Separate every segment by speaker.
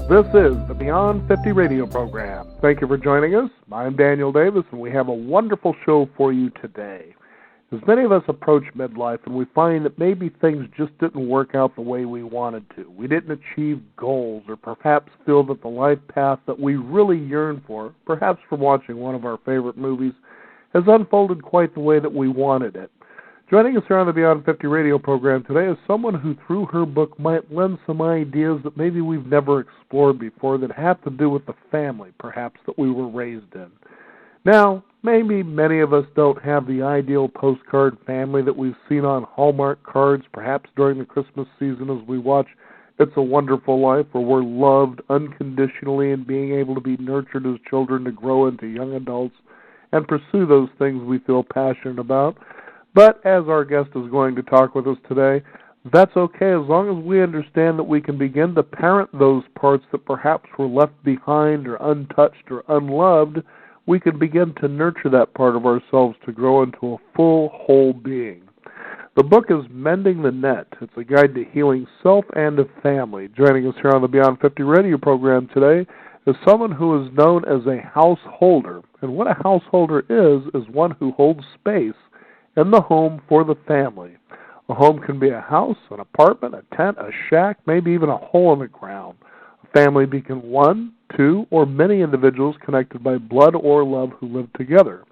Speaker 1: This is the Beyond 50 radio program. Thank you for joining us. I'm Daniel Davis, and we have a wonderful show for you today. As many of us approach midlife and we find that maybe things just didn't work out the way we wanted to. We didn't achieve goals or perhaps feel that the life path that we really yearn for, perhaps from watching one of our favorite movies, has unfolded quite the way that we wanted it. Joining us here on the Beyond 50 radio program today is someone who, through her book, might lend some ideas that maybe we've never explored before that have to do with the family, perhaps, that we were raised in. Now, maybe many of us don't have the ideal postcard family that we've seen on Hallmark cards, perhaps during the Christmas season as we watch It's a Wonderful Life, where we're loved unconditionally and being able to be nurtured as children to grow into young adults and pursue those things we feel passionate about. But as our guest is going to talk with us today, that's okay as long as we understand that we can begin to parent those parts that perhaps were left behind or untouched or unloved. We can begin to nurture that part of ourselves to grow into a full, whole being. The book is Mending the Net. It's a guide to healing self and of family. Joining us here on the Beyond 50 radio program today is someone who is known as a householder. And what a householder is one who holds space in the home for the family. A home can be a house, an apartment, a tent, a shack, maybe even a hole in the ground. A family being one, two, or many individuals connected by blood or love who live together.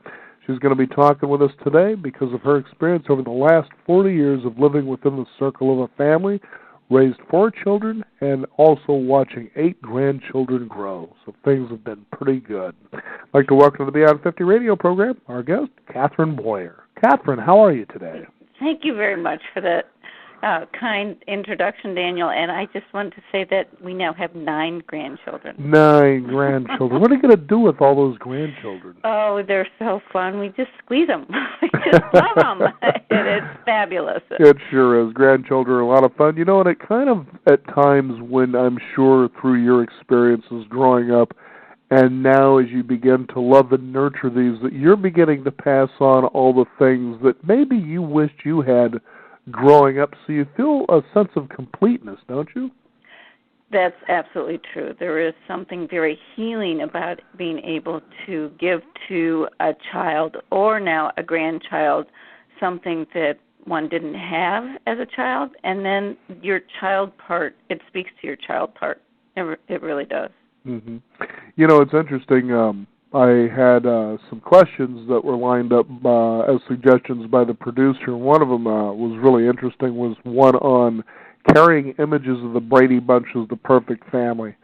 Speaker 1: She's going to be talking with us today because of her experience over the last 40 years of living within the circle of a family, raised 4 children, and also watching 8 grandchildren grow. So things have been pretty good. I'd like to welcome to the Beyond 50 radio program our guest, Catherine Boyer. Catherine, how are you today?
Speaker 2: Thank you very much for that kind introduction, Daniel. And I just wanted to say that we now have 9 grandchildren.
Speaker 1: 9 grandchildren. What are you going to do with all those grandchildren?
Speaker 2: Oh, they're so fun. We just squeeze them. We just love them. It's fabulous.
Speaker 1: It sure is. Grandchildren are a lot of fun. You know, and it kind of, at times when I'm sure through your experiences growing up, and now as you begin to love and nurture these, that you're beginning to pass on all the things that maybe you wished you had growing up, so you feel a sense of completeness, don't you?
Speaker 2: That's absolutely true. There is something very healing about being able to give to a child or now a grandchild something that one didn't have as a child, and then your child part, it speaks to your child part. It really does.
Speaker 1: Mm-hmm. You know, it's interesting. I had some questions that were lined up as suggestions by the producer. One of them was really interesting, was one on carrying images of the Brady Bunch as the perfect family.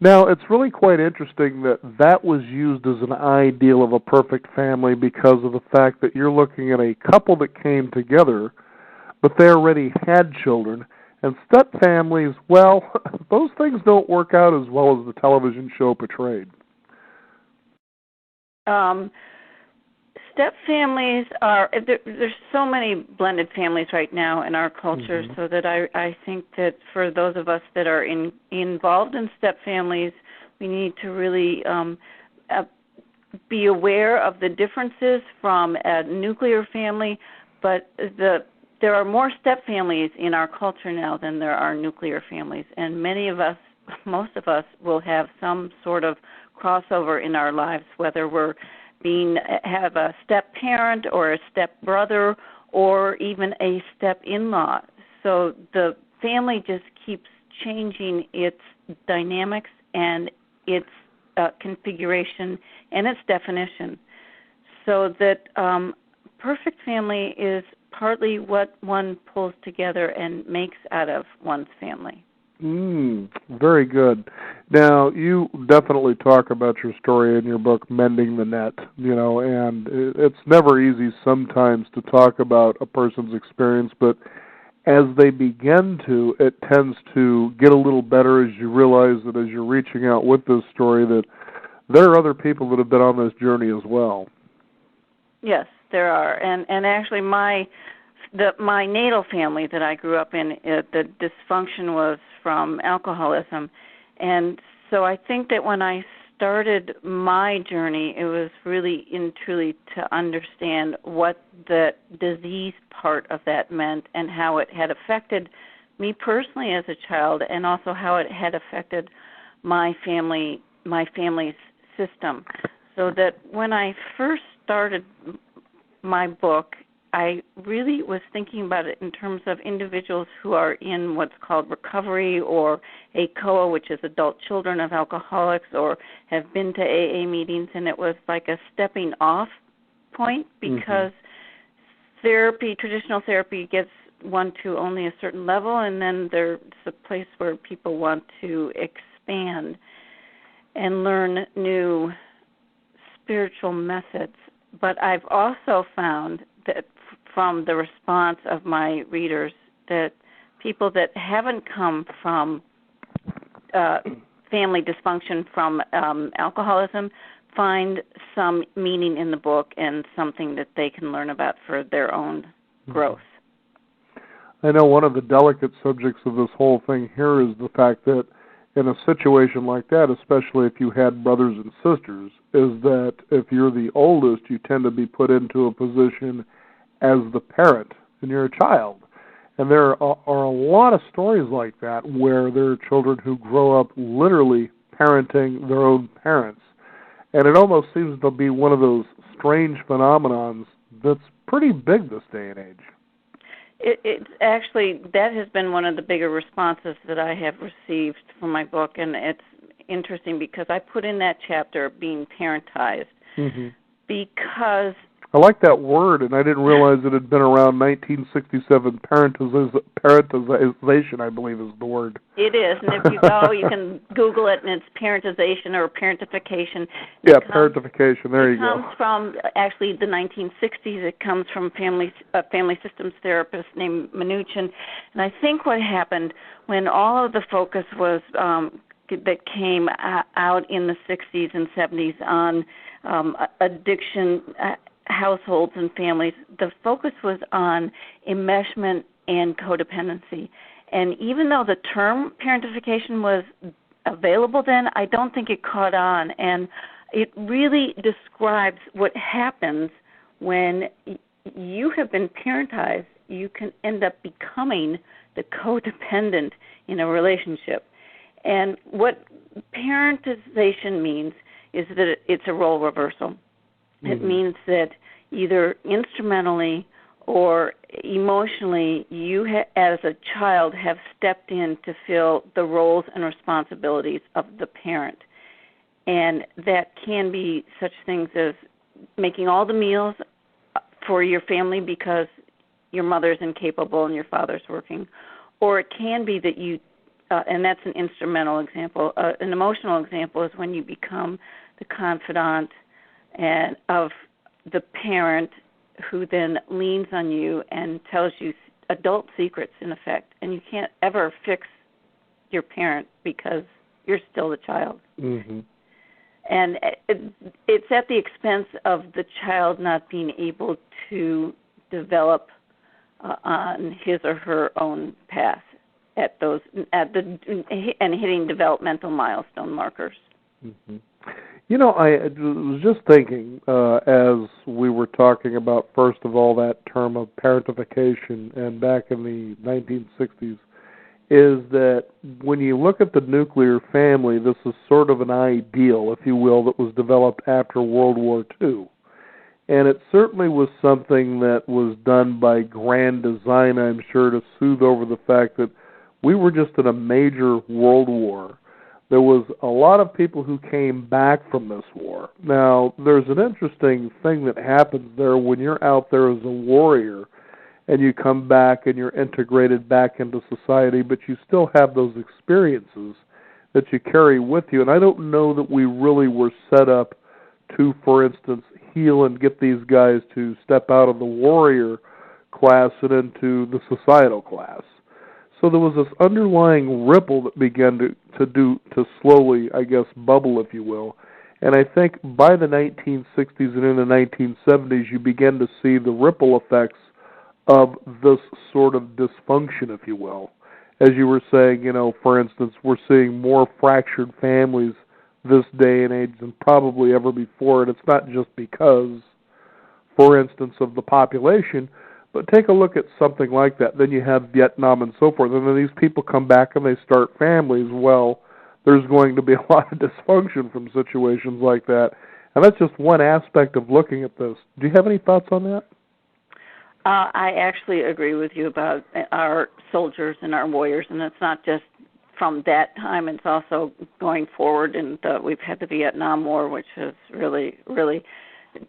Speaker 1: Now, it's really quite interesting that that was used as an ideal of a perfect family because of the fact that you're looking at a couple that came together, but they already had children. And step families, well, those things don't work out as well as the television show portrayed.
Speaker 2: Step families are, there's so many blended families right now in our culture, so that I think that for those of us that are involved in step families, we need to really be aware of the differences from a nuclear family, but there are more step families in our culture now than there are nuclear families, and most of us will have some sort of crossover in our lives, whether we're have a step parent or a step brother or even a step in-law. So the family just keeps changing its dynamics and its configuration and its definition. So that perfect family is partly what one pulls together and makes out of one's family.
Speaker 1: Very good. Now, you definitely talk about your story in your book, Mending the Net, you know, and it's never easy sometimes to talk about a person's experience, but as they begin to, it tends to get a little better as you realize that as you're reaching out with this story that there are other people that have been on this journey as well.
Speaker 2: Yes, there are. And actually my natal family that I grew up in, the dysfunction was from alcoholism. And so I think that when I started my journey, it was really and truly to understand what the disease part of that meant and how it had affected me personally as a child, and also how it had affected my family's system. So that when I first started my book, I really was thinking about it in terms of individuals who are in what's called recovery, or ACOA, which is adult children of alcoholics, or have been to AA meetings, and it was like a stepping off point, because traditional therapy gets one to only a certain level, and then there's a place where people want to expand and learn new spiritual methods. But I've also found that from the response of my readers, that people that haven't come from family dysfunction from alcoholism find some meaning in the book and something that they can learn about for their own growth.
Speaker 1: I know one of the delicate subjects of this whole thing here is the fact that in a situation like that, especially if you had brothers and sisters, is that if you're the oldest, you tend to be put into a position as the parent and you're a child. And there are a lot of stories like that where there are children who grow up literally parenting their own parents. And it almost seems to be one of those strange phenomenons that's pretty big this day and age.
Speaker 2: It's actually, that has been one of the bigger responses that I have received from my book, and it's interesting because I put in that chapter being parentized, because
Speaker 1: I like that word, and I didn't realize it had been around 1967. Parentization, I believe, is the word.
Speaker 2: It is, and if you go, you can Google it, and it's parentization or parentification.
Speaker 1: Yeah, parentification. There you go.
Speaker 2: It comes from actually the 1960s. It comes from a family systems therapist named Mnuchin, and I think what happened when all of the focus was that came out in the 60s and 70s on addiction. Households and families, the focus was on enmeshment and codependency. And even though the term parentification was available then, I don't think it caught on. And it really describes what happens when you have been parentized. You can end up becoming the codependent in a relationship. And what parentization means is that it's a role reversal. It means that either instrumentally or emotionally, you as a child have stepped in to fill the roles and responsibilities of the parent. And that can be such things as making all the meals for your family because your mother's incapable and your father's working. Or it can be that you, and that's an instrumental example. An emotional example is when you become the confidant and of the parent, who then leans on you and tells you adult secrets, in effect, and you can't ever fix your parent because you're still the child. And it's at the expense of the child not being able to develop on his or her own path and hitting developmental milestone markers.
Speaker 1: You know, I was just thinking as we were talking about, first of all, that term of parentification, and back in the 1960s, is that when you look at the nuclear family, this is sort of an ideal, if you will, that was developed after World War II. And it certainly was something that was done by grand design, I'm sure, to soothe over the fact that we were just in a major world war. There was a lot of people who came back from this war. Now, there's an interesting thing that happens there when you're out there as a warrior and you come back and you're integrated back into society, but you still have those experiences that you carry with you. And I don't know that we really were set up to, for instance, heal and get these guys to step out of the warrior class and into the societal class. So there was this underlying ripple that began to slowly, I guess, bubble, if you will. And I think by the 1960s and in the 1970s, you begin to see the ripple effects of this sort of dysfunction, if you will. As you were saying, you know, for instance, we're seeing more fractured families this day and age than probably ever before. And it's not just because, for instance, of the population, but take a look at something like that. Then you have Vietnam and so forth. And then these people come back and they start families. Well, there's going to be a lot of dysfunction from situations like that. And that's just one aspect of looking at this. Do you have any thoughts on that?
Speaker 2: I actually agree with you about our soldiers and our warriors, and it's not just from that time. It's also going forward, and we've had the Vietnam War, which has really, really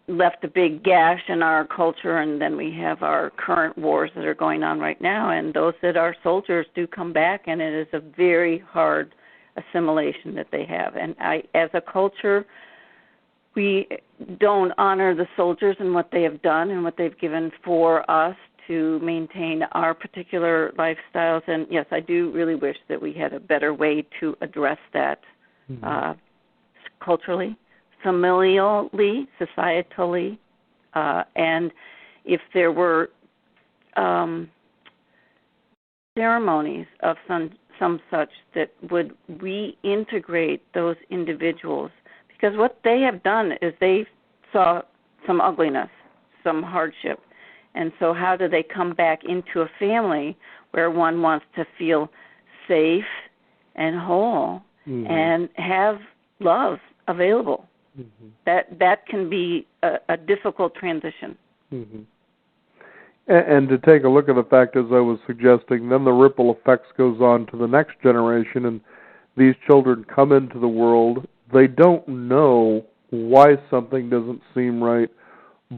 Speaker 2: left a big gash in our culture, and then we have our current wars that are going on right now, and those that are soldiers do come back, and it is a very hard assimilation that they have. And as a culture, we don't honor the soldiers and what they have done and what they've given for us to maintain our particular lifestyles. And yes, I do really wish that we had a better way to address that culturally, familially, societally, and if there were ceremonies of some such that would reintegrate those individuals. Because what they have done is they saw some ugliness, some hardship. And so how do they come back into a family where one wants to feel safe and whole and have love available? That can be a difficult transition.
Speaker 1: And to take a look at the fact, as I was suggesting, then the ripple effects goes on to the next generation, and these children come into the world. They don't know why something doesn't seem right,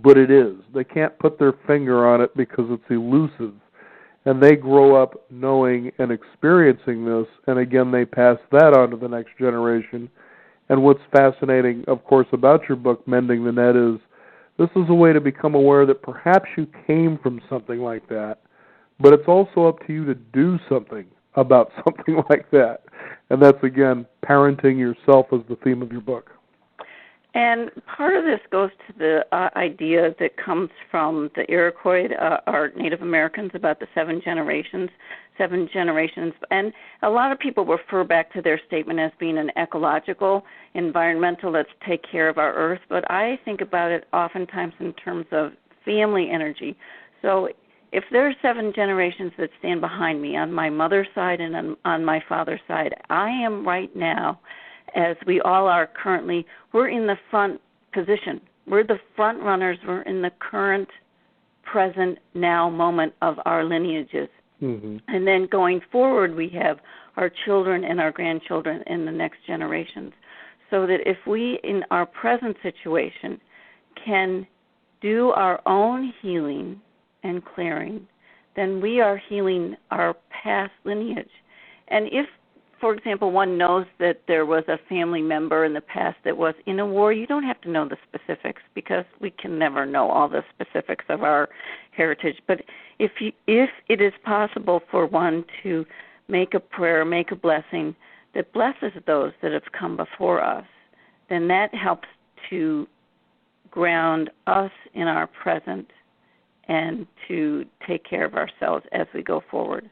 Speaker 1: but it is. They can't put their finger on it because it's elusive. And they grow up knowing and experiencing this, and again, they pass that on to the next generation. And what's fascinating, of course, about your book, Mending the Net, is this is a way to become aware that perhaps you came from something like that, but it's also up to you to do something about something like that. And that's, again, parenting yourself as the theme of your book.
Speaker 2: And part of this goes to the idea that comes from the Iroquois, our Native Americans, about the 7 generations. And a lot of people refer back to their statement as being an ecological, environmental, let's take care of our earth. But I think about it oftentimes in terms of family energy. So if there are 7 generations that stand behind me on my mother's side and on my father's side, I am right now, as we all are currently, we're in the front position. We're the front runners. We're in the current, present, now moment of our lineages. And then going forward, we have our children and our grandchildren and the next generations. So that if we, in our present situation, can do our own healing and clearing, then we are healing our past lineage. And if, for example, one knows that there was a family member in the past that was in a war, you don't have to know the specifics because we can never know all the specifics of our heritage. But if it is possible for one to make a prayer, make a blessing that blesses those that have come before us, then that helps to ground us in our present and to take care of ourselves as we go forward.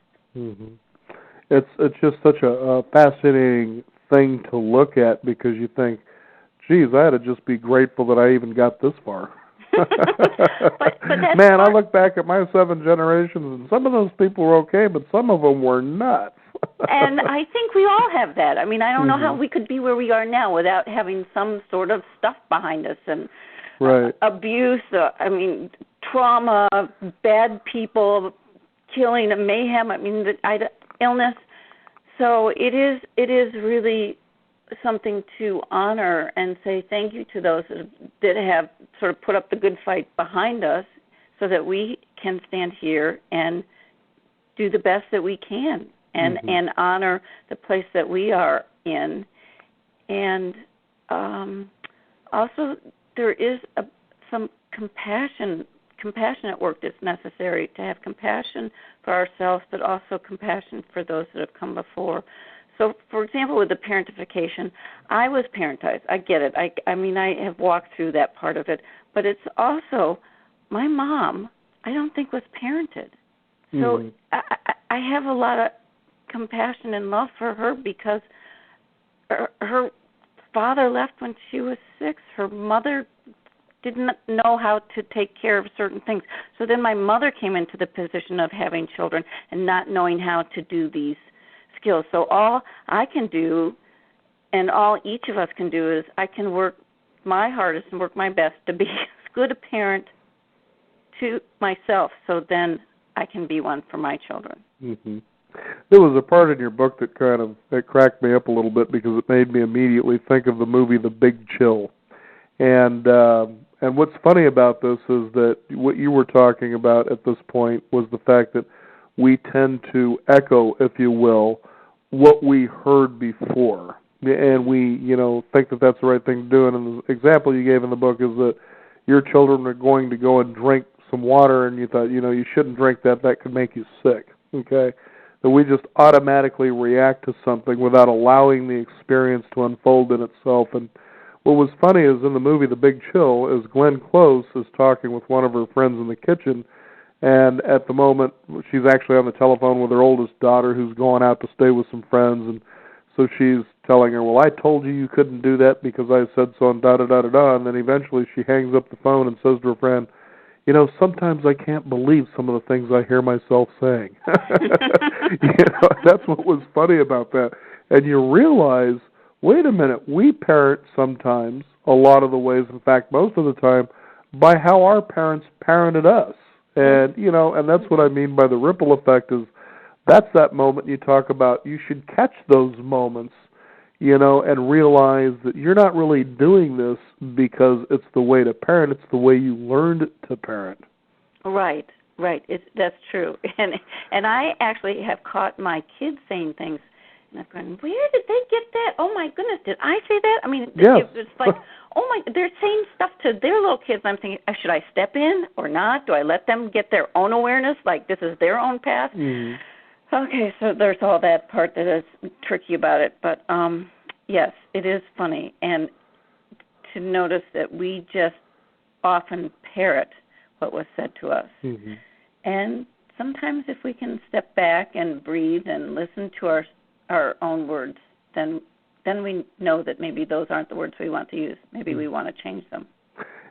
Speaker 1: It's just such a fascinating thing to look at because you think, geez, I had to just be grateful that I even got this far.
Speaker 2: but
Speaker 1: Man, I look back at my 7 generations, and some of those people were okay, but some of them were nuts.
Speaker 2: And I think we all have that. I mean, I don't know how we could be where we are now without having some sort of stuff behind us and abuse, trauma, bad people, killing, mayhem, illness. So it is really something to honor and say thank you to those that have sort of put up the good fight behind us so that we can stand here and do the best that we can and honor the place that we are in. And also there is some compassionate work that's necessary to have compassion for ourselves, but also compassion for those that have come before. So, for example, with the parentification, I was parentized. I get it. I have walked through that part of it. But it's also, my mom, I don't think was parented. So I have a lot of compassion and love for her because her father left when she was 6. Her mother didn't know how to take care of certain things. So then my mother came into the position of having children and not knowing how to do these skills. So all I can do And all each of us can do is I can work my hardest and work my best to be as good a parent to myself, so then I can be one for my children.
Speaker 1: Mm-hmm. There was a part in your book that cracked me up a little bit because it made me immediately think of the movie The Big Chill. And what's funny about this is that what you were talking about at this point was the fact that we tend to echo, if you will, what we heard before. And we, think that that's the right thing to do. And the example you gave in the book is that your children are going to go and drink some water, and you thought, you shouldn't drink that. That could make you sick, okay? That we just automatically react to something without allowing the experience to unfold in itself. And what was funny is in the movie The Big Chill is Glenn Close is talking with one of her friends in the kitchen, and at the moment she's actually on the telephone with her oldest daughter who's going out to stay with some friends, and so she's telling her, well, I told you couldn't do that because I said so, and da-da-da-da-da, and then eventually she hangs up the phone and says to her friend, sometimes I can't believe some of the things I hear myself saying. That's what was funny about that. And you realize, wait a minute, we parent sometimes, a lot of the ways, in fact, most of the time, by how our parents parented us. And, and that's what I mean by the ripple effect is that's that moment you talk about. You should catch those moments, and realize that you're not really doing this because it's the way to parent. It's the way you learned to parent.
Speaker 2: Right. That's true. And I actually have caught my kids saying things, and I've gone, where did they get that? Oh, my goodness, did I say that? I mean,
Speaker 1: yes.
Speaker 2: It's like, they're saying stuff to their little kids. I'm thinking, should I step in or not? Do I let them get their own awareness, like this is their own path?
Speaker 1: Mm-hmm.
Speaker 2: Okay, so there's all that part that is tricky about it. But, yes, it is funny. And to notice that we just often parrot what was said to us.
Speaker 1: Mm-hmm.
Speaker 2: And sometimes if we can step back and breathe and listen to our own words, then we know that maybe those aren't the words we want to use. Maybe we want to change them.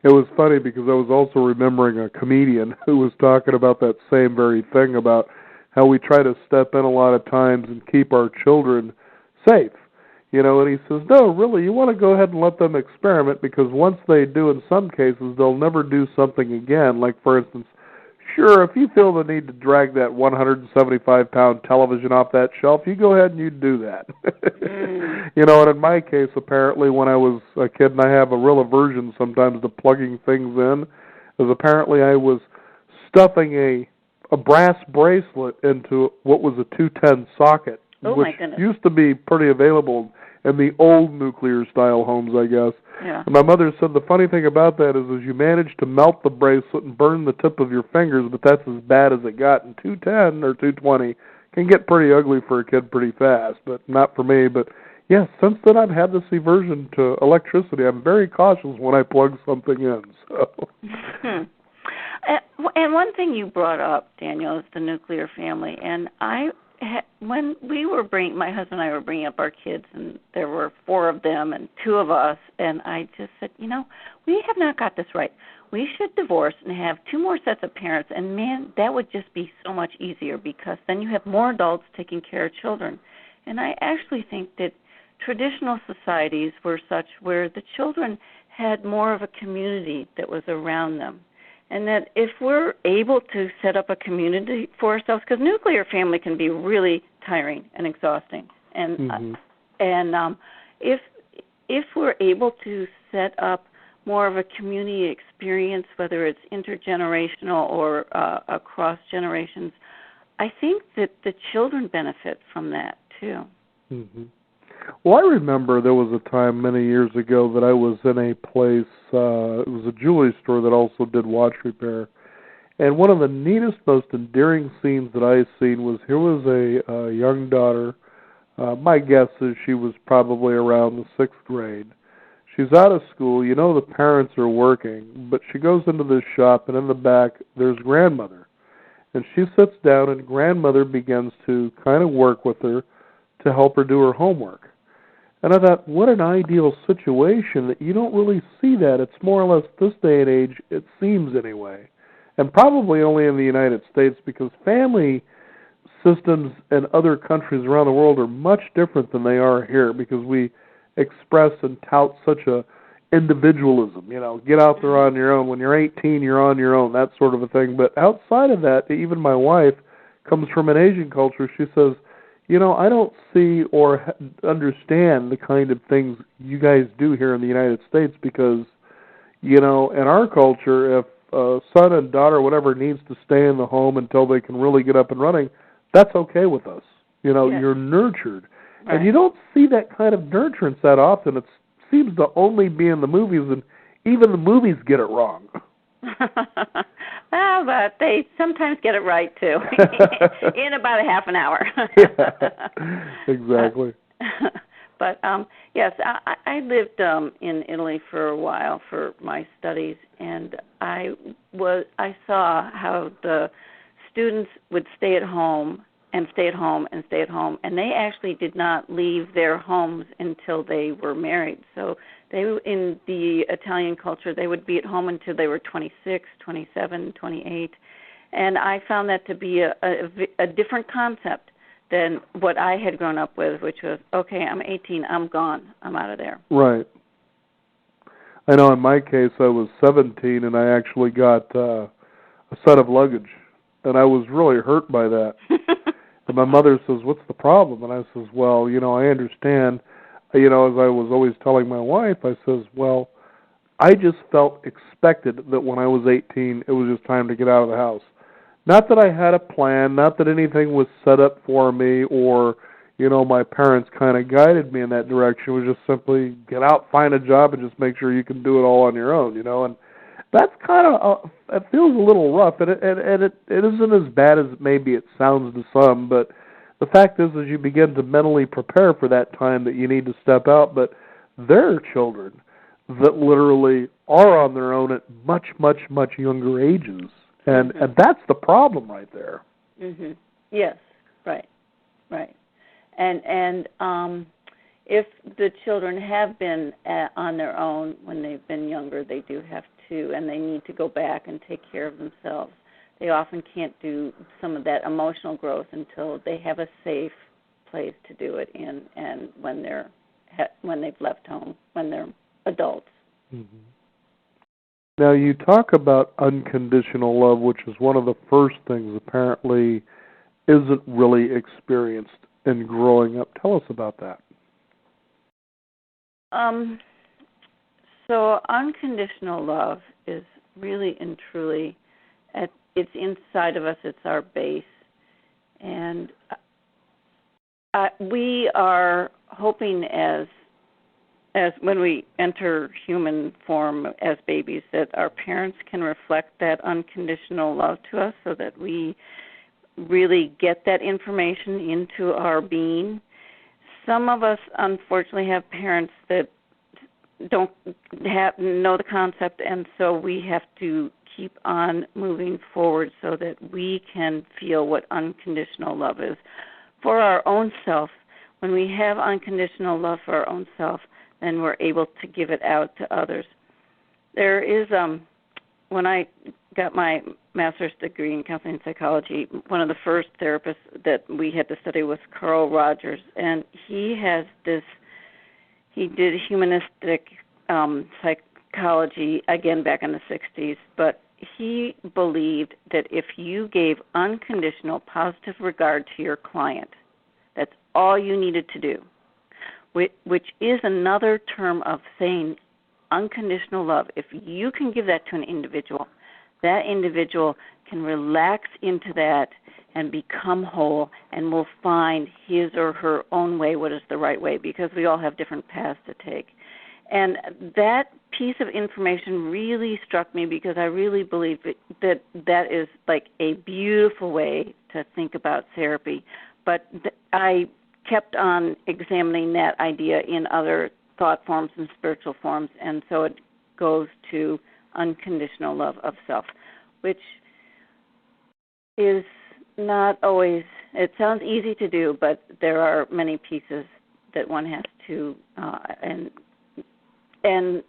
Speaker 1: It was funny because I was also remembering a comedian who was talking about that same very thing about how we try to step in a lot of times and keep our children safe. And he says, no, really, you want to go ahead and let them experiment because once they do in some cases, they'll never do something again. Like, for instance, sure, if you feel the need to drag that 175-pound television off that shelf, you go ahead and you do that. And in my case, apparently, when I was a kid, and I have a real aversion sometimes to plugging things in, is apparently I was stuffing a brass bracelet into what was a 210 socket, which used to be pretty available in the old nuclear-style homes, I guess.
Speaker 2: Yeah.
Speaker 1: And my mother said the funny thing about that is you manage to melt the bracelet and burn the tip of your fingers, but that's as bad as it got. And 210 or 220 can get pretty ugly for a kid pretty fast, but not for me. But, yes, since then I've had this aversion to electricity. I'm very cautious when I plug something in. So.
Speaker 2: And one thing you brought up, Daniel, is the nuclear family. And when we were my husband and I were bringing up our kids, and there were 4 of them and 2 of us, and I just said, we have not got this right. We should divorce and have 2 more sets of parents, and man, that would just be so much easier because then you have more adults taking care of children. And I actually think that traditional societies were such where the children had more of a community that was around them. And that if we're able to set up a community for ourselves, because nuclear family can be really tiring and exhausting, and if we're able to set up more of a community experience, whether it's intergenerational or across generations, I think that the children benefit from that too.
Speaker 1: Mm-hmm. Well, I remember there was a time many years ago that I was in a place, it was a jewelry store that also did watch repair. And one of the neatest, most endearing scenes that I had seen was here was a young daughter. My guess is she was probably around the 6th grade. She's out of school. The parents are working, but she goes into this shop, and in the back there's grandmother. And she sits down, and grandmother begins to kind of work with her to help her do her homework. And I thought, what an ideal situation that you don't really see that. It's more or less this day and age, it seems anyway, and probably only in the United States because family systems in other countries around the world are much different than they are here because we express and tout such a individualism, get out there on your own. When you're 18, you're on your own, that sort of a thing. But outside of that, even my wife comes from an Asian culture. She says, I don't see or understand the kind of things you guys do here in the United States because, in our culture, if a son and daughter, whatever, needs to stay in the home until they can really get up and running, that's okay with us.
Speaker 2: Yes.
Speaker 1: You're nurtured.
Speaker 2: Right.
Speaker 1: And you don't see that kind of nurturance that often. It seems to only be in the movies, and even the movies get it wrong.
Speaker 2: Well, but they sometimes get it right, too, in about a half an hour.
Speaker 1: Yeah, exactly.
Speaker 2: But, yes, I lived in Italy for a while for my studies, and I saw how the students would stay at home and stay at home and stay at home, and they actually did not leave their homes until they were married. So in the Italian culture, they would be at home until they were 26, 27, 28, and I found that to be a different concept than what I had grown up with, which was, okay, I'm 18, I'm gone, I'm out of there.
Speaker 1: Right. I know in my case, I was 17, and I actually got a set of luggage, and I was really hurt by that. And my mother says, "What's the problem?" And I says, "Well, I understand. As I was always telling my wife, I says, well, I just felt expected that when I was 18, it was just time to get out of the house. Not that I had a plan, not that anything was set up for me or, my parents kind of guided me in that direction. It was just simply get out, find a job, and just make sure you can do it all on your own, And that's kind of, it feels a little rough, and it isn't as bad as maybe it sounds to some, but the fact is you begin to mentally prepare for that time that you need to step out, but there are children that literally are on their own at much, much, much younger ages, and that's the problem right there.
Speaker 2: Mm-hmm. Yes, right. And if the children have been on their own when they've been younger, they do have to, and they need to go back and take care of themselves. They often can't do some of that emotional growth until they have a safe place to do it in, and when they've left home, when they're adults.
Speaker 1: Mm-hmm. Now, you talk about unconditional love, which is one of the first things apparently isn't really experienced in growing up. Tell us about that.
Speaker 2: So unconditional love is really and truly, it's inside of us, it's our base. And we are hoping as when we enter human form as babies that our parents can reflect that unconditional love to us so that we really get that information into our being. Some of us, unfortunately, have parents that don't know the concept, and so we have to keep on moving forward so that we can feel what unconditional love is for our own self. When we have unconditional love for our own self, then we're able to give it out to others. There is, when I got my master's degree in counseling and psychology, one of the first therapists that we had to study was Carl Rogers, and he did humanistic psychology, again, back in the 60s, but he believed that if you gave unconditional positive regard to your client, that's all you needed to do, which is another term of saying unconditional love. If you can give that to an individual, that individual can relax into that and become whole and will find his or her own way, what is the right way, because we all have different paths to take. And that piece of information really struck me because I really believe that is like a beautiful way to think about therapy. But I kept on examining that idea in other thought forms and spiritual forms, and so it goes to unconditional love of self, which is not always, it sounds easy to do, but there are many pieces that one has to, and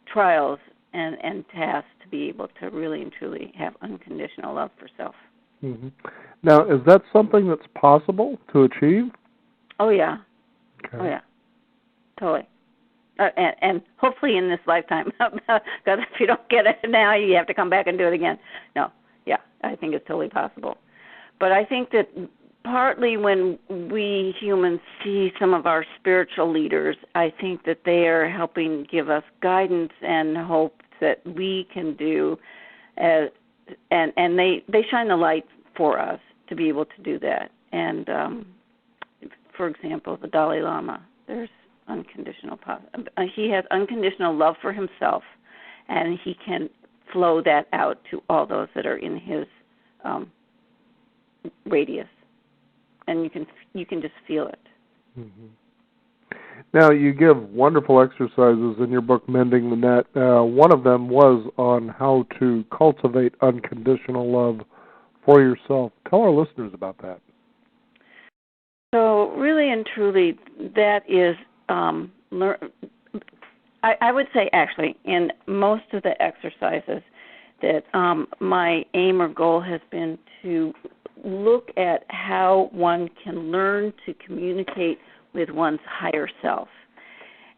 Speaker 2: trials and tasks to be able to really and truly have unconditional love for self.
Speaker 1: Mm-hmm. Now, is that something that's possible to achieve?
Speaker 2: Oh, yeah.
Speaker 1: Okay.
Speaker 2: Oh, yeah. Totally. and hopefully in this lifetime, because if you don't get it now, you have to come back and do it again. No, yeah, I think it's totally possible. But I think that partly when we humans see some of our spiritual leaders, I think that they are helping give us guidance and hope that we can do, and they shine the light for us to be able to do that. And for example, the Dalai Lama, there's he has unconditional love for himself, and he can flow that out to all those that are in his radius, and you can just feel it.
Speaker 1: Mm-hmm. Now, you give wonderful exercises in your book, Mending the Net. One of them was on how to cultivate unconditional love for yourself. Tell our listeners about that.
Speaker 2: So really and truly, that is, I would say actually in most of the exercises that my aim or goal has been to look at how one can learn to communicate with one's higher self.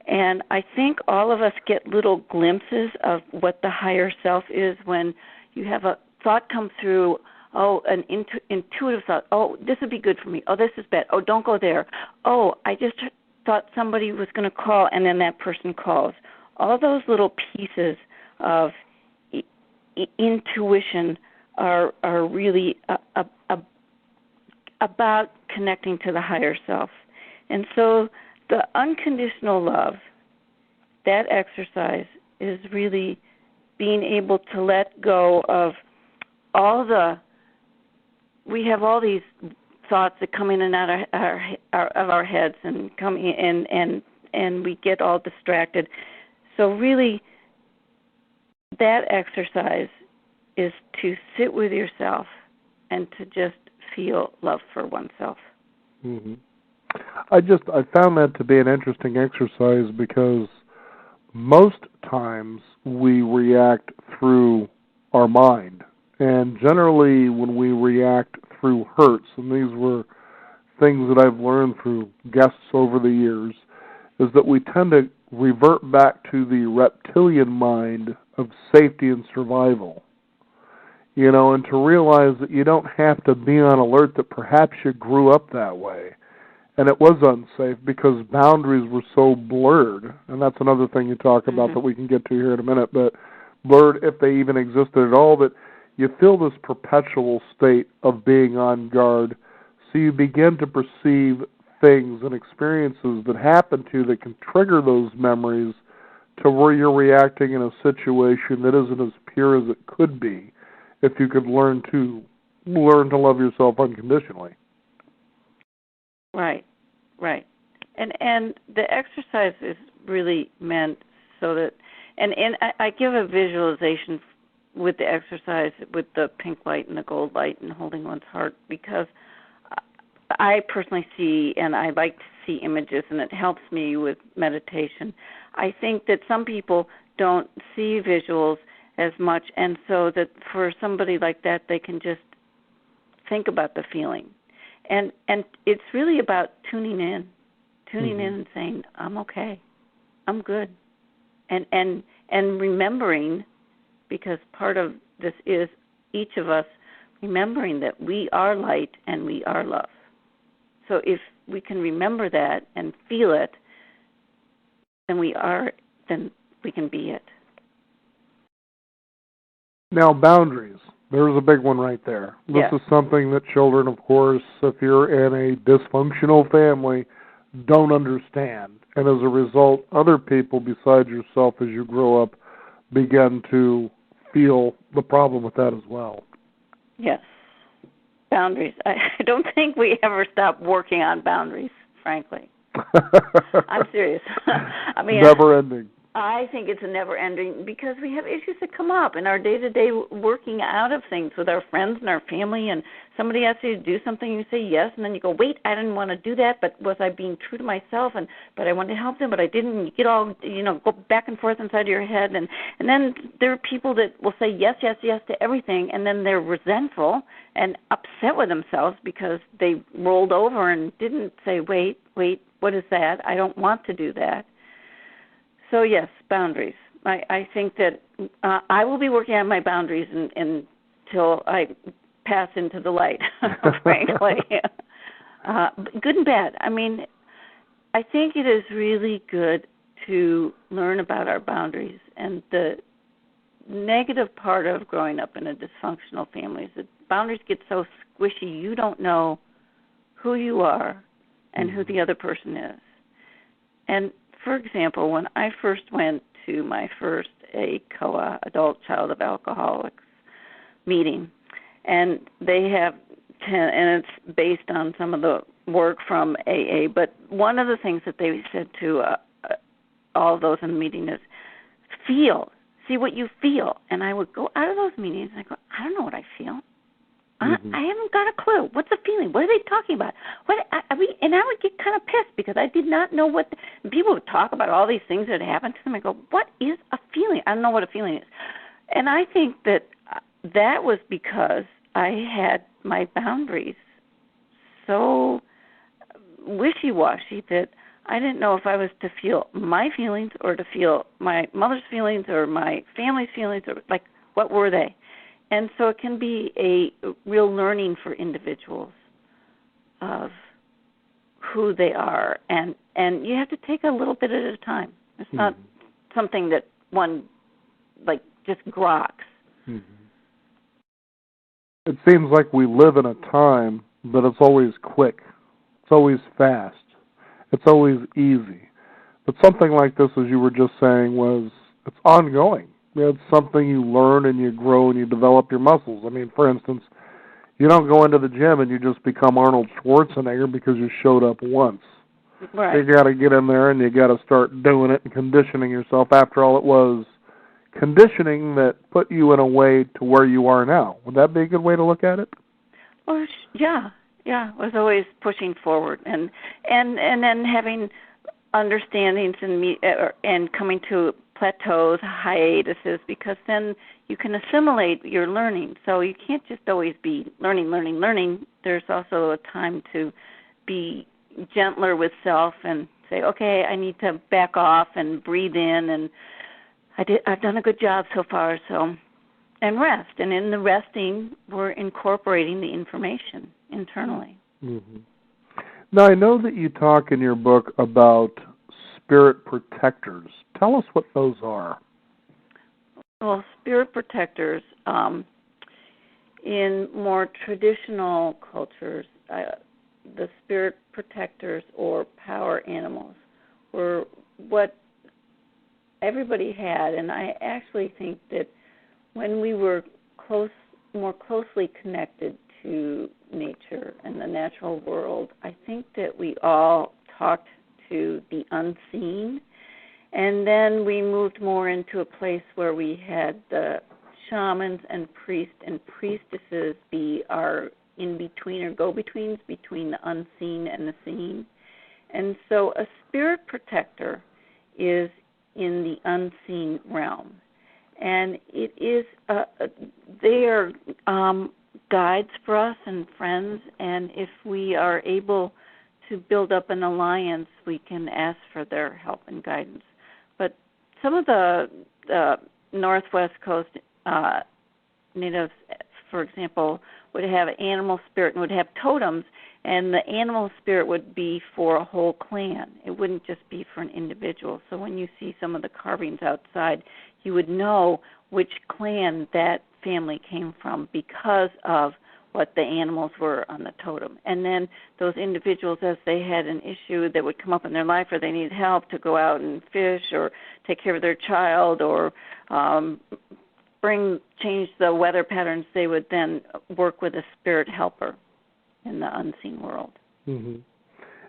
Speaker 2: And I think all of us get little glimpses of what the higher self is when you have a thought come through, an intuitive thought, this would be good for me, this is bad, don't go there, I just thought somebody was going to call, and then that person calls. All those little pieces of intuition are really about connecting to the higher self. And so the unconditional love, that exercise is really being able to let go of we have all these thoughts that come in and out of our heads and come in and we get all distracted. So really that exercise is to sit with yourself and to just feel love for oneself.
Speaker 1: Mm-hmm. I found that to be an interesting exercise because most times we react through our mind. And generally when we react through hurts, and these were things that I've learned through guests over the years, is that we tend to revert back to the reptilian mind of safety and survival. And to realize that you don't have to be on alert that perhaps you grew up that way. And it was unsafe because boundaries were so blurred. And that's another thing you talk about that we can get to here in a minute. But blurred, if they even existed at all, that you feel this perpetual state of being on guard. So you begin to perceive things and experiences that happen to you that can trigger those memories to where you're reacting in a situation that isn't as pure as it could be if you could learn to love yourself unconditionally.
Speaker 2: Right. And the exercise is really meant so that, and I give a visualization with the exercise with the pink light and the gold light and holding one's heart, because I personally see, and I like to see images, and it helps me with meditation. I think that some people don't see visuals as much, and so that for somebody like that, they can just think about the feeling. And it's really about tuning in and saying, I'm okay, I'm good. And remembering, because part of this is each of us remembering that we are light and we are love. So if we can remember that and feel it, then we can be it. Now,
Speaker 1: boundaries. There's a big one right there. This is something that children, of course, if you're in a dysfunctional family, don't understand. And as a result, other people besides yourself as you grow up begin to feel the problem with that as well.
Speaker 2: Yes. Boundaries. I don't think we ever stop working on boundaries, frankly. I'm serious. I mean,
Speaker 1: never ending.
Speaker 2: I think it's a never-ending, because we have issues that come up in our day-to-day working out of things with our friends and our family, and somebody asks you to do something, and you say yes, and then you go, wait, I didn't want to do that, but was I being true to myself? But I wanted to help them, but I didn't. You get all, go back and forth inside your head, and then there are people that will say yes, yes, yes to everything, and then they're resentful and upset with themselves because they rolled over and didn't say, wait, what is that? I don't want to do that. So yes, boundaries. I think that I will be working on my boundaries until I pass into the light, frankly. Good and bad. I mean, I think it is really good to learn about our boundaries. And the negative part of growing up in a dysfunctional family is that boundaries get so squishy, you don't know who you are and who the other person is. And, for example, when I first went to my first ACOA, Adult Child of Alcoholics, meeting, and they have 10, and it's based on some of the work from AA, but one of the things that they said to all of those in the meeting is, feel, see what you feel. And I would go out of those meetings and I go, I don't know what I feel. I haven't got a clue. What's the feeling? What are they talking about? And I would get kind of pissed because I did not know what people would talk about all these things that happened to them. I go, what is a feeling? I don't know what a feeling is. And I think that was because I had my boundaries so wishy-washy that I didn't know if I was to feel my feelings or to feel my mother's feelings or my family's feelings, or like, what were they? And so it can be a real learning for individuals of who they are, and you have to take a little bit at a time. It's not something that one like just groks.
Speaker 1: It seems like we live in a time that it's always quick, it's always fast, it's always easy. But something like this, as you were just saying, it's ongoing. It's something you learn and you grow and you develop your muscles. I mean, for instance, you don't go into the gym and you just become Arnold Schwarzenegger because you showed up once.
Speaker 2: Right.
Speaker 1: You got to get in there and you got to start doing it and conditioning yourself. After all, it was conditioning that put you in a way to where you are now. Would that be a good way to look at it?
Speaker 2: Well, yeah. It was always pushing forward and then having understandings and coming to plateaus, hiatuses, because then you can assimilate your learning. So you can't just always be learning. There's also a time to be gentler with self and say, okay, I need to back off and breathe in, and I've done a good job so far, and rest. And in the resting, we're incorporating the information internally.
Speaker 1: Now, I know that you talk in your book about spirit protectors. Tell us what those are.
Speaker 2: Well, spirit protectors, in more traditional cultures, the spirit protectors or power animals were what everybody had, and I actually think that when we were more closely connected to nature and the natural world, I think that we all talked to the unseen, and then we moved more into a place where we had the shamans and priests and priestesses be our in-between or go-betweens between the unseen and the seen. And so a spirit protector is in the unseen realm. And it is they are guides for us and friends, and if we are able to build up an alliance, we can ask for their help and guidance. But some of the Northwest Coast natives, for example, would have animal spirit and would have totems, and the animal spirit would be for a whole clan. It wouldn't just be for an individual. So when you see some of the carvings outside, you would know which clan that family came from because of what the animals were on the totem. And then those individuals, as they had an issue that would come up in their life, or they needed help to go out and fish or take care of their child or change the weather patterns, they would then work with a spirit helper in the unseen world.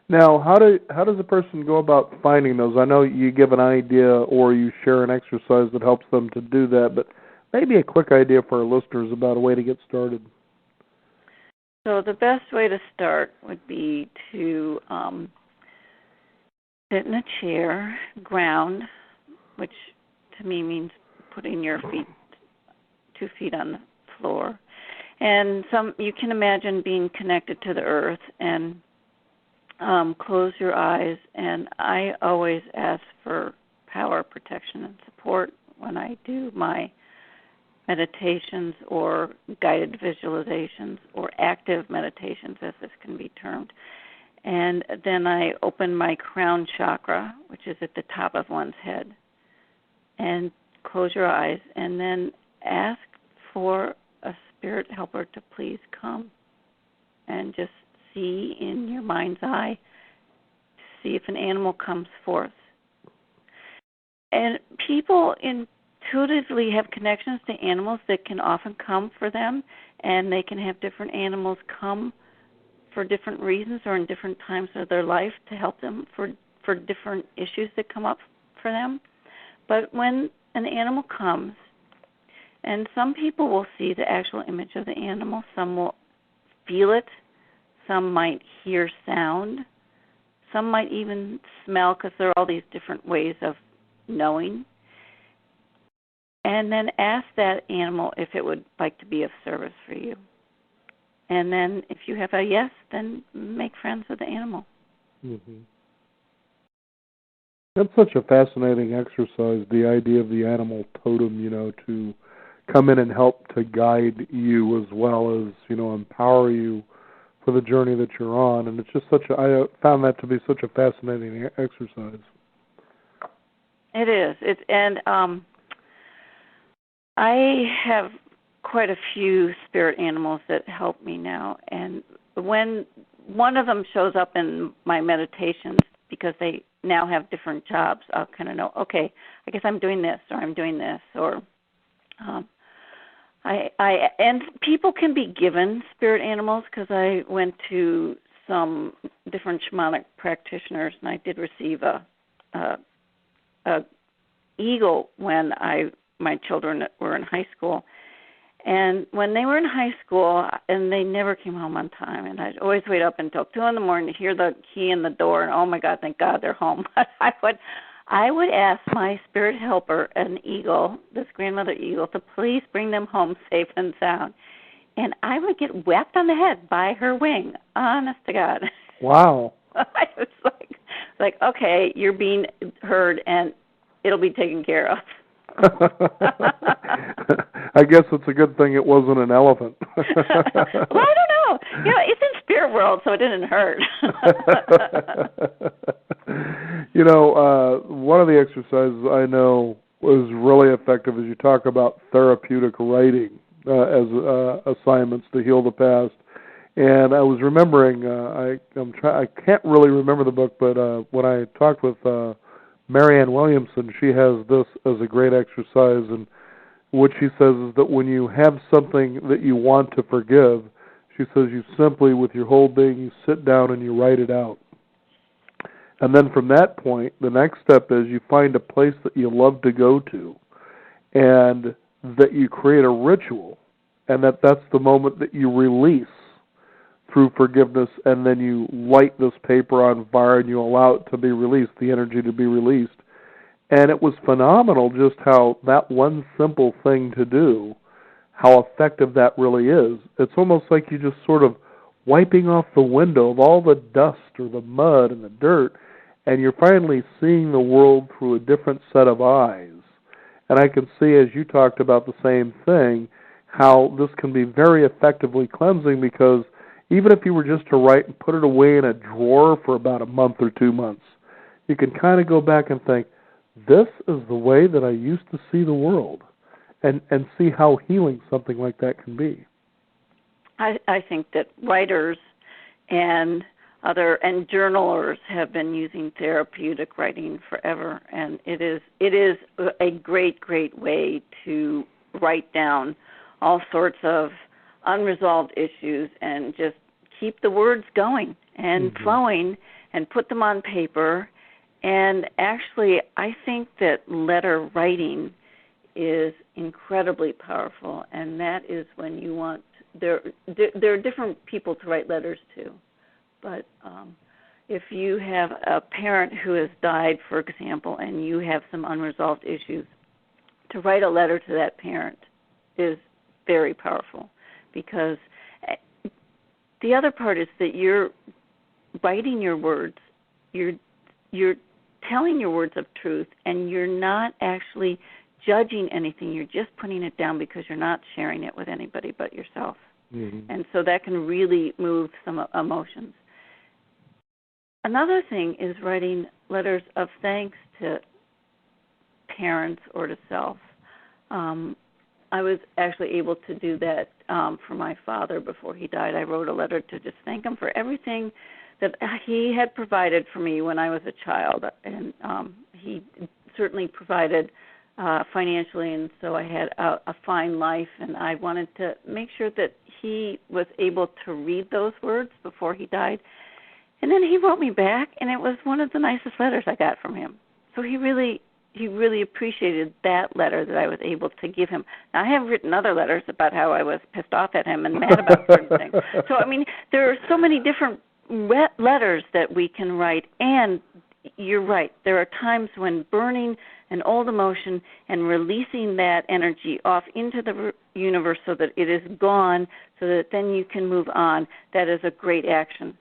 Speaker 1: Now, how does a person go about finding those? I know you give an idea or you share an exercise that helps them to do that, but maybe a quick idea for our listeners about a way to get started.
Speaker 2: So the best way to start would be to sit in a chair, ground, which to me means putting your 2 feet on the floor. And you can imagine being connected to the earth and close your eyes. And I always ask for power for protection and support when I do my meditations or guided visualizations or active meditations, as this can be termed. And then I open my crown chakra, which is at the top of one's head, and close your eyes, and then ask for a spirit helper to please come and just see in your mind's eye, see if an animal comes forth. And people intuitively have connections to animals that can often come for them, and they can have different animals come for different reasons or in different times of their life to help them for different issues that come up for them. But when an animal comes, and some people will see the actual image of the animal, some will feel it, some might hear sound, some might even smell, because there are all these different ways of knowing. And then ask that animal if it would like to be of service for you. And then if you have a yes, then make friends with the animal.
Speaker 1: Mm-hmm. That's such a fascinating exercise, the idea of the animal totem, to come in and help to guide you as well as, empower you for the journey that you're on. And it's just I found that to be such a fascinating exercise.
Speaker 2: It is. I have quite a few spirit animals that help me now. And when one of them shows up in my meditations, because they now have different jobs, I'll kind of know, okay, I guess I'm doing this, or I'm doing this, or and people can be given spirit animals, because I went to some different shamanic practitioners, and I did receive a eagle when my children were in high school. And when they were in high school, and they never came home on time, and I'd always wait up until 2 in the morning to hear the key in the door, and oh my God, thank God they're home. I would ask my spirit helper, an eagle, this grandmother eagle, to please bring them home safe and sound. And I would get whacked on the head by her wing, honest to God.
Speaker 1: Wow.
Speaker 2: I was like, okay, you're being heard, and it'll be taken care of.
Speaker 1: I guess it's a good thing it wasn't an elephant.
Speaker 2: Well, I don't know. It's in spirit world, so it didn't hurt.
Speaker 1: One of the exercises I know was really effective is you talk about therapeutic writing as assignments to heal the past. And I was remembering, I can't really remember the book, but when I talked with Marianne Williamson, she has this as a great exercise, and what she says is that when you have something that you want to forgive, she says you simply, with your whole being, you sit down and you write it out. And then from that point, the next step is you find a place that you love to go to, and that you create a ritual, and that's the moment that you release through forgiveness, and then you light this paper on fire and you allow it to be released, the energy to be released. And it was phenomenal just how that one simple thing to do, how effective that really is. It's almost like you just sort of wiping off the window of all the dust or the mud and the dirt, and you're finally seeing the world through a different set of eyes. And I can see, as you talked about the same thing, how this can be very effectively cleansing, because even if you were just to write and put it away in a drawer for about a month or 2 months, you can kind of go back and think, this is the way that I used to see the world, and see how healing something like that can be.
Speaker 2: I think that writers and journalers have been using therapeutic writing forever, and it is a great way to write down all sorts of unresolved issues and just keep the words going and flowing and put them on paper. And actually, I think that letter writing is incredibly powerful, and that is when you want there are different people to write letters to. But if you have a parent who has died, for example, and you have some unresolved issues, to write a letter to that parent is very powerful, because the other part is that you're writing your words, you're telling your words of truth, and you're not actually judging anything. You're just putting it down because you're not sharing it with anybody but yourself. Mm-hmm. And so that can really move some emotions. Another thing is writing letters of thanks to parents or to self. I was actually able to do that for my father before he died. I wrote a letter to just thank him for everything that he had provided for me when I was a child. And he certainly provided financially, and so I had a fine life, and I wanted to make sure that he was able to read those words before he died. And then he wrote me back, and it was one of the nicest letters I got from him. So he really appreciated that letter that I was able to give him. Now, I have written other letters about how I was pissed off at him and mad about certain things. So, I mean, there are so many different letters that we can write, and you're right. There are times when burning an old emotion and releasing that energy off into the universe so that it is gone, so that then you can move on, that is a great action.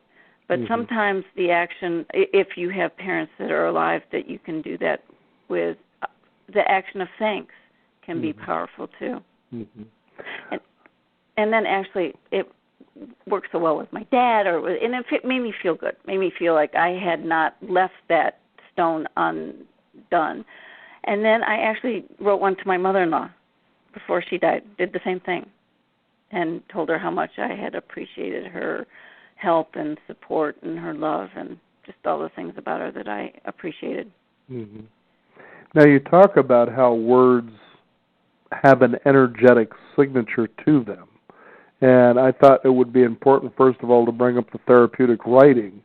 Speaker 2: But mm-hmm. sometimes the action, if you have parents that are alive, that you can do that with, the action of thanks can mm-hmm. be powerful too. Mm-hmm. And then actually it works so well with my dad, and it made me feel good. Made me feel like I had not left that stone undone. And then I actually wrote one to my mother-in-law before she died, did the same thing, and told her how much I had appreciated her help and support and her love and just all the things about her that I appreciated.
Speaker 1: Mm-hmm. Now you talk about how words have an energetic signature to them. And I thought it would be important, first of all, to bring up the therapeutic writing,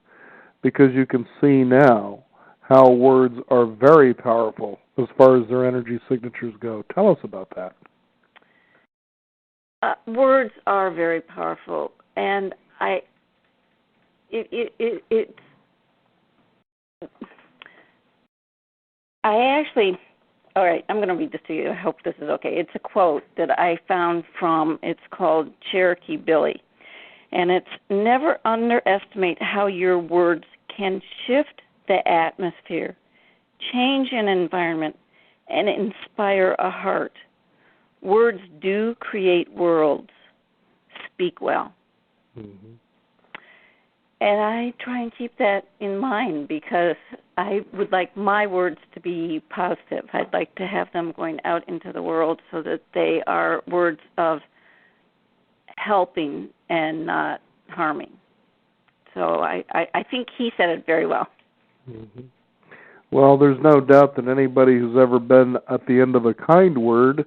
Speaker 1: because you can see now how words are very powerful as far as their energy signatures go. Tell us about that.
Speaker 2: Words are very powerful, and all right, I'm going to read this to you. I hope this is okay. It's a quote that I found it's called Cherokee Billy. And it's, never underestimate how your words can shift the atmosphere, change an environment, and inspire a heart. Words do create worlds. Speak well. Mm-hmm. And I try and keep that in mind because I would like my words to be positive. I'd like to have them going out into the world so that they are words of helping and not harming. So I think he said it very well.
Speaker 1: Mm-hmm. Well, there's no doubt that anybody who's ever been at the end of a kind word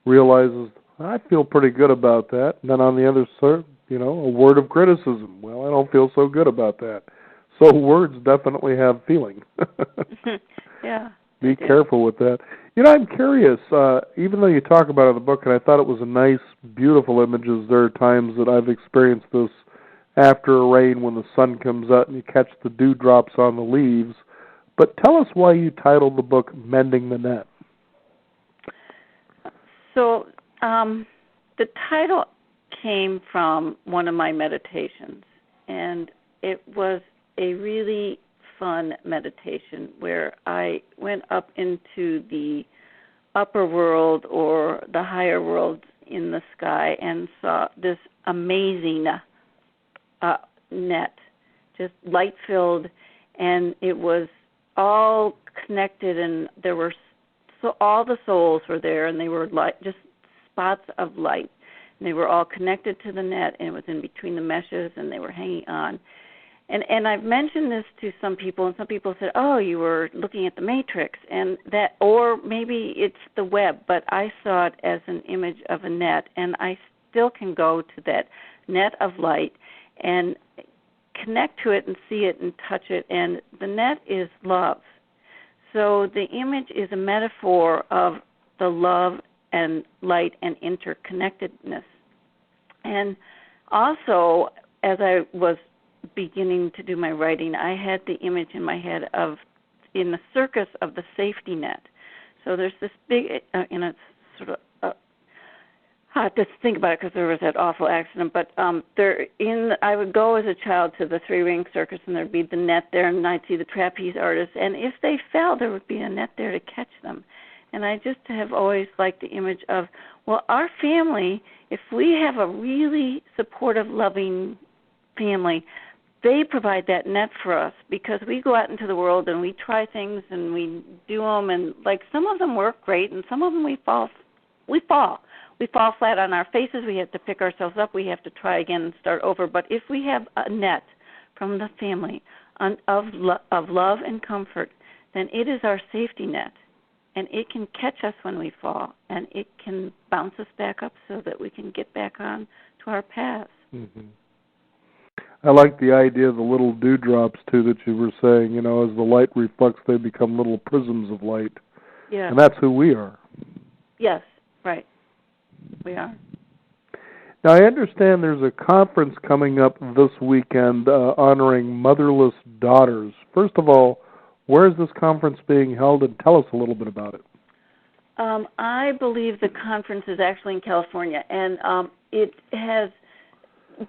Speaker 1: realizes, I feel pretty good about that. And then on the other side, a word of criticism. Well, I don't feel so good about that. So words definitely have feeling.
Speaker 2: Yeah.
Speaker 1: Be careful with that. I'm curious, even though you talk about it in the book, and I thought it was a nice, beautiful images, there are times that I've experienced this after a rain when the sun comes out and you catch the dewdrops on the leaves. But tell us why you titled the book Mending the Net.
Speaker 2: So the title came from one of my meditations, and it was a really fun meditation where I went up into the upper world or the higher world in the sky and saw this amazing net, just light-filled, and it was all connected, and there were all the souls were there, and they were just spots of light. And they were all connected to the net, and it was in between the meshes, and they were hanging on. And I've mentioned this to some people, and some people said, "Oh, you were looking at the Matrix," and that, or maybe it's the web. But I saw it as an image of a net, and I still can go to that net of light and connect to it and see it and touch it. And the net is love. So the image is a metaphor of the love and light and interconnectedness. And also, as I was beginning to do my writing, I had the image in my head in the circus of the safety net. So there's this big, it's sort of I have to think about it because there was that awful accident. But I would go as a child to the three-ring circus, and there'd be the net there, and I'd see the trapeze artists. And if they fell, there would be a net there to catch them. And I just have always liked the image of, well, our family, if we have a really supportive, loving family, they provide that net for us, because we go out into the world and we try things and we do them, and like some of them work great and some of them we fall flat on our faces. We have to pick ourselves up. We have to try again and start over. But if we have a net from the family of love and comfort, then it is our safety net, and it can catch us when we fall, and it can bounce us back up so that we can get back on to our paths.
Speaker 1: Mm-hmm. I like the idea of the little dewdrops, too, that you were saying. You know, as the light reflects, they become little prisms of light.
Speaker 2: Yeah.
Speaker 1: And that's who we are.
Speaker 2: Yes, right. We are.
Speaker 1: Now, I understand there's a conference coming up this weekend honoring motherless daughters. First of all, where is this conference being held, and tell us a little bit about it.
Speaker 2: I believe the conference is actually in California, and it has...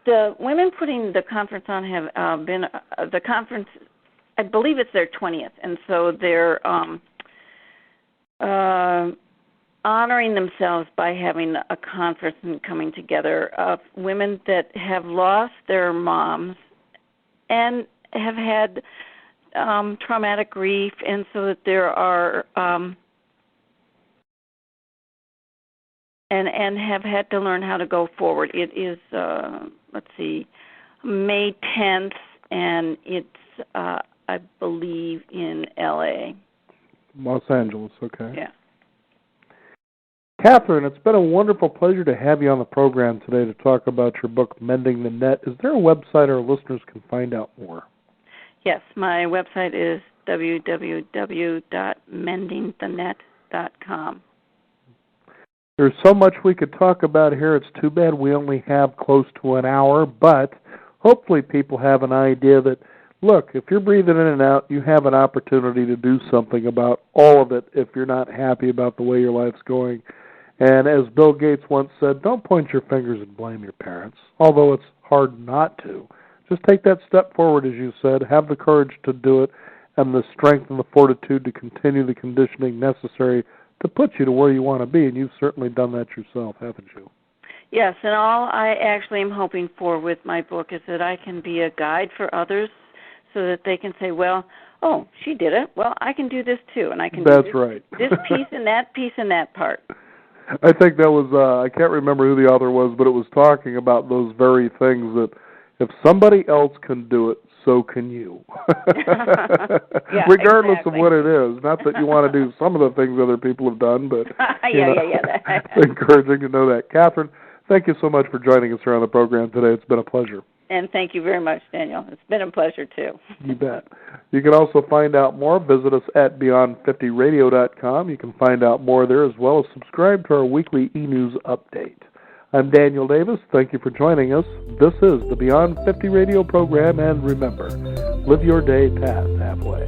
Speaker 2: The women putting the conference on have been the conference. I believe it's their 20th, and so they're honoring themselves by having a conference and coming together of women that have lost their moms and have had traumatic grief, and so that there are and have had to learn how to go forward. It is, May 10th, and it's, I believe, in L.A.
Speaker 1: Los Angeles, okay.
Speaker 2: Yeah.
Speaker 1: Catherine, it's been a wonderful pleasure to have you on the program today to talk about your book, Mending the Net. Is there a website our listeners can find out more?
Speaker 2: Yes, my website is www.mendingthenet.com.
Speaker 1: There's so much we could talk about here. It's too bad we only have close to an hour, but hopefully people have an idea that, look, if you're breathing in and out, you have an opportunity to do something about all of it if you're not happy about the way your life's going. And as Bill Gates once said, don't point your fingers and blame your parents, although it's hard not to. Just take that step forward, as you said, have the courage to do it, and the strength and the fortitude to continue the conditioning necessary to put you to where you want to be, and you've certainly done that yourself, haven't you?
Speaker 2: Yes, and all I actually am hoping for with my book is that I can be a guide for others so that they can say, well, oh, she did it. Well, I can do this too, and I can
Speaker 1: do
Speaker 2: this piece and that part.
Speaker 1: I think that was, I can't remember who the author was, but it was talking about those very things that if somebody else can do it, so can you.
Speaker 2: Yeah,
Speaker 1: regardless
Speaker 2: exactly.
Speaker 1: of what it is. Not that you want to do some of the things other people have done, but it's encouraging to know that. Catherine, thank you so much for joining us here on the program today. It's been a pleasure.
Speaker 2: And thank you very much, Daniel. It's been a pleasure, too.
Speaker 1: You bet. You can also find out more. Visit us at Beyond50Radio.com. You can find out more there, as well as subscribe to our weekly e-news update. I'm Daniel Davis. Thank you for joining us. This is the Beyond 50 Radio program, and remember, live your day past halfway.